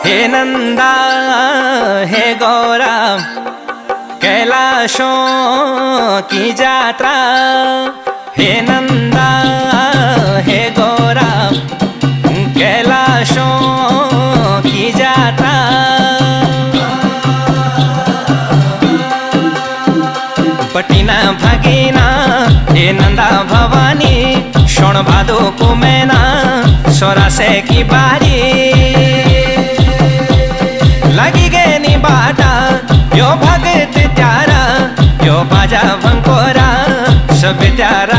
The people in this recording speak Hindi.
हे नंदा हे गौरा कैलाशों की यात्रा। हे नंदा हे गौरा कैलाशों की यात्रा। पटिना भगीना हे नंदा भवानी शोण भादो को मैना सोरा से की बारी लगी गए नी बाटा यो भगत त्यारा यो बाजा भंकोरा सब त्यारा।